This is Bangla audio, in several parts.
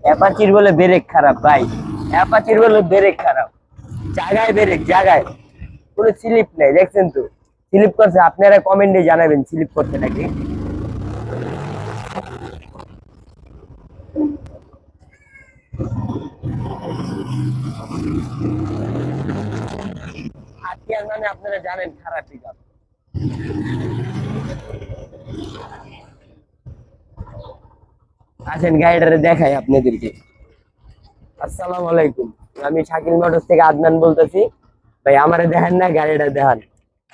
অ্যাপাচির বলে ব্রেক খারাপ ভাই, অ্যাপাচির বলে ব্রেক খারাপ, জায়গায় ব্রেক জায়গায়, কোনো স্লিপ নেই, দেখছেন তো স্লিপ করছে, আপনারা কমেন্টে জানাবেন স্লিপ করছে নাকি। আজকে মানে আপনারা জানেন খারাপ পিক আপ। আসেন গাড়িটারে দেখাই আপনাদেরকে। আসসালামু আলাইকুম, আমি শাকিল মোটরস থেকে আদনান বলতেছি। ভাই আমারে দেখেন না, গাড়িটা দেখান,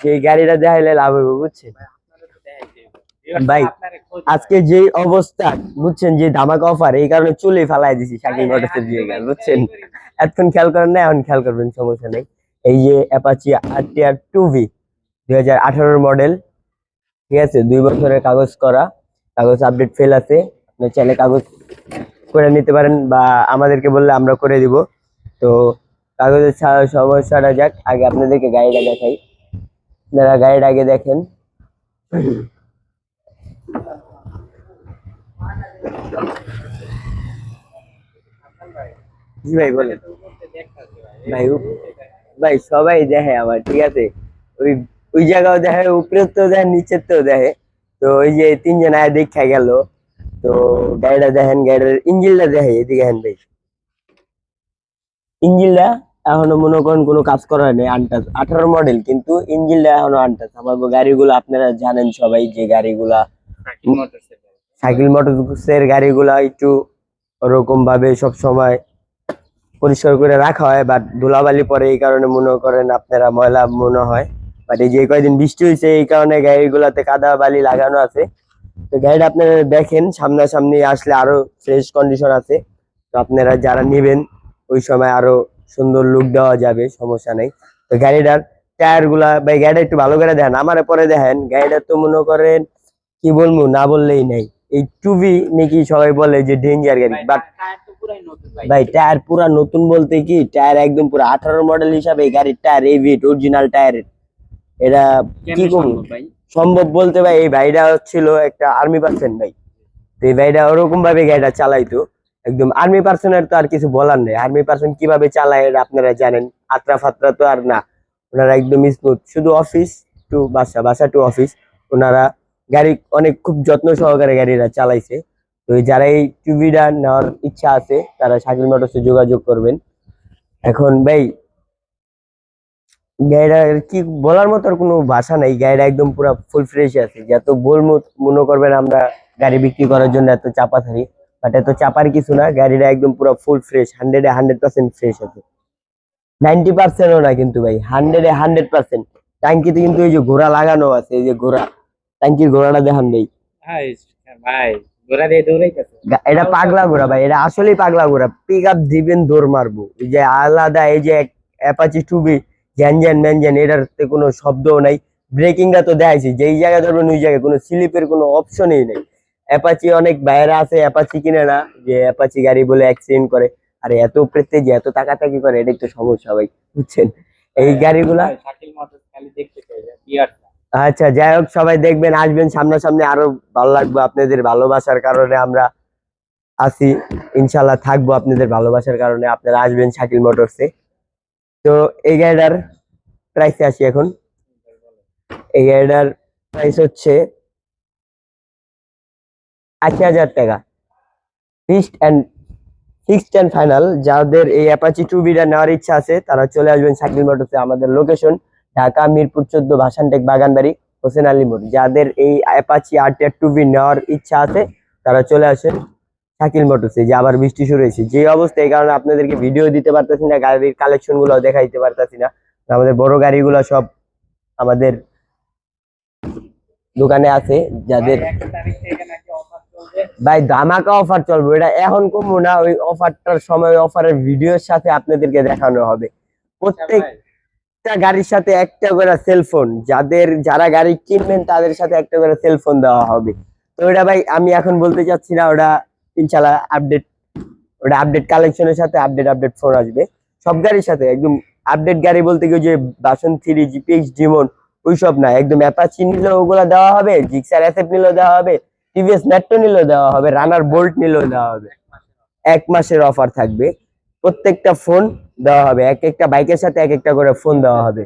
যে গাড়িটা দেখাইলে লাভ হবে বুঝছেন ভাই। আজকে যে অবস্থা বুঝছেন, যে ধামাকা অফার, এই কারণে চুলে ফালাই দিছি শাকিল মোটরসের দিয়ে গান বুঝছেন। এতক্ষণ খেয়াল করেন না, এখন খেয়াল করবেন, সমস্যা নেই। এই যে অ্যাপাচি আরটিআর 2V 2018 মডেল, ঠিক আছে, 2 বছরের কাগজ করা, কাগজ আপডেট ফেল আছে। আপনি চাইলে কাগজ করে নিতে পারেন বা আমাদেরকে বললে আমরা করে দিব। তো কাগজের সমস্যাটা যাক, আগে আপনাদেরকে গাড়িটা দেখাই, আপনারা গাড়িটা আগে দেখেন। জি ভাই বলেন। ভাই ভাই সবাই দেখে আমার, ঠিক আছে, ওই ওই জায়গাও দেখে, উপরের তো দেখে, নিচের তো দেখে। তো ওই যে তিনজন আয় দেখা গেল। তো গাড়িটা দেখেন, গাড়ির ইঞ্জিনটা দেখে, এদিকে দেখেন ভাই, ইঞ্জিনটা এখনো মনে করেন কোনো কাজ করা নেই, আনটাচ, 18 মডেল কিন্তু ইঞ্জিনটা এখনো আনটাচ। আমার গাড়িগুলো আপনারা জানেন সবাই, যে গাড়িগুলা সাইকেল মোটরসের গাড়িগুলা একটু ওরকম ভাবে সব সময় পরিষ্কার করে রাখা হয়, বাট ধুলাবালি পরে, এই কারণে মনে করেন আপনারা ময়লা মনে হয়। বাট এই যে কয়দিন বৃষ্টি হয়েছে, এই কারণে গাড়িগুলাতে কাদা বালি লাগানো আছে। তো গাড়িটা আপনারা দেখেন, সামনাসামনি আসলে আরো ফ্রেশ কন্ডিশন আছে। তো আপনারা যারা নেবেন ওই সময় আরো সুন্দর লুক দেওয়া যাবে, সমস্যা নেই। তো গাড়িটার টায়ার গুলা ভাই, গাড়িটা একটু ভালো করে দেখেন, আমার পরে দেখেন। গাড়িটা তো মনে করেন কি বলবো, না বললেই নাই। এই টুবি নাকি সবাই বলে যে ডেঞ্জার গাড়ি, বাট ভাই টায়ার পুরা নতুন বলতে কি, টায়ার একদম পুরো 18 মডেল হিসাবে এই গাড়ির টায়ার এভিট অরিজিনাল টায়ার। এটা কি কম সম্ভব বলতে ভাই, এই ভাইটা ছিল একটা আর্মি পার্সন ভাই। তো এই ভাইটা ওরকম ভাবে গাড়িটা চালাইতো, একদম আর্মি পার্সনের তো আর কিছু বলার নেই। আর্মি পার্সন কিভাবে চালায় এটা আপনারা জানেন, আত্রা ফাত্রা তো আর না, ওনারা একদম স্মুথ, শুধু অফিস টু বাসা, বাসা টু অফিস। ওনারা গাড়ি অনেক খুব যত্ন সহকারে গাড়িটা চালাইছে। তো যারা এই টুবিটা নেওয়ার ইচ্ছা আছে, তারা শাকিল মোটরসে যোগাযোগ করবেন। এখন ভাই গাড়িটা কি বলার মতো আর কোনো ভাষা নাই, গাড়িটা একদম পুরো ফুল ফ্রেশ আছে। যত বলবো মনে করবেন আমরা গাড়ি বিক্রি করার জন্য এত চাপা থাকি, বাট এত চাপার কিছু না, গাড়িটা একদম পুরো ফুল ফ্রেশ, 100% ফ্রেশ আছে। 90%ও না কিন্তু ভাই, 100% ট্যাঙ্কিতে কিন্তু এই যে ঘোড়া লাগানো আছে, এই যে ঘোড়া, ট্যাঙ্কির ঘোড়াটা দেখান ভাই। ভাই ঘোড়া দিয়ে দৌড়াইতেছে, এটা পাগলা ঘোড়া ভাই, এটা আসলেই পাগলা ঘোড়া। পিক আপ দিবেন দৌড় মারবো, এই যে আলাদা, এই যে অ্যাপাচি টুবি জ্যানজ্যান ম্যানজ্যান, এটার কোনো শব্দও নাই। ব্রেকিংটা তো দেখাইছি, যেই জায়গায় ধরবেন ওই জায়গায়, কোনো স্লিপের কোনো অপশনই নেই। অ্যাপাচি অনেক বাইরে আছে, অ্যাপাচি কিনে না, যে অ্যাপাচি গাড়ি বলে অ্যাক্সিডেন্ট করে। আরে এত উপরেতে যে এত তাকাতাকি করে, এটাই তো সমস্যা ভাই বুঝছেন। এই গাড়িগুলা আচ্ছা যাই হোক, সবাই দেখবেন, আসবেন সামনাসামনি, আরো ভালো লাগবে। আপনাদের ভালোবাসার কারণে আমরা আছি, ইনশাল্লাহ থাকবো আপনাদের ভালোবাসার কারণে। আপনারা আসবেন শাকিল মোটরসে। তো এই গাড়িটার প্রাইসে আসি এখন। এই গাড়িটার প্রাইস হচ্ছে 80,000 টাকা, ফিক্সড এন্ড ফাইনাল। যাদের এই অ্যাপাচি টুবিটা নেওয়ার ইচ্ছা আছে, তারা চলে আসবেন শাকিল মোটরসে। আমাদের লোকেশন ঢাকা মিরপুর 14, ভাসানটেক বাগানবাড়ি, হোসেন আলী মোড়। যাদের এই অ্যাপাচি আরটিআর টুবি নেওয়ার ইচ্ছা আছে, তারা চলে আসেন শাকিল মোটরসে। যে আবার বৃষ্টি শুরু হয়েছে, যে অবস্থা, এই কারণে আপনাদেরকে ভিডিও দিতে পারতেছি না, গাড়ির কালেকশন গুলো দেখাইতে পারতেছি না। আমাদের বড় গাড়িগুলো সব আমাদের দোকানে আছে। যাদের ভাই ধামাকা অফার চলবে, এটা এখন কমবো না, ওই অফারটার সময় অফারের ভিডিওর সাথে আপনাদেরকে দেখানো হবে। প্রত্যেকটা গাড়ির সাথে একটা করে সেলফোন, যারা গাড়ি কিনবেন তাদের সাথে একটা করে সেলফোন দেওয়া হবে। তো ওটা ভাই আমি এখন বলতে চাচ্ছি না, ওটা ইনশাল্লাহ আপডেট, ওটা আপডেট কালেকশনের সাথে আপডেট ফোন আসবে সব গাড়ির সাথে। একদম আপডেট গাড়ি বলতে কি, যে বাসন 3, জিপিএক্স, ডিমন, ওইসব না, একদম অ্যাপাচি নিলেও ওগুলা দেওয়া হবে, জিক্সার এসএফ নিলেও দেওয়া হবে, টিভিএস মেট্রো নিলেও দেওয়া হবে, রানার বোল্ট নিলেও দেওয়া হবে। 1 মাসের অফার থাকবে। প্রত্যেকটা ফোন দেওয়া হবে, এক একটা বাইকের সাথে এক একটা করে ফোন দেওয়া হবে,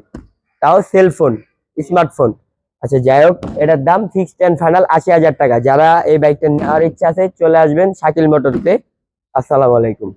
তাও সেল ফোন, স্মার্টফোন। আচ্ছা যাই হোক, এটার দাম ফিক্সড এন্ড ফাইনাল 80,000 টাকা। যারা এই বাইকটা নেওয়ার ইচ্ছা আছে চলে আসবেন শাকিল মোটরসে। আসসালামু আলাইকুম।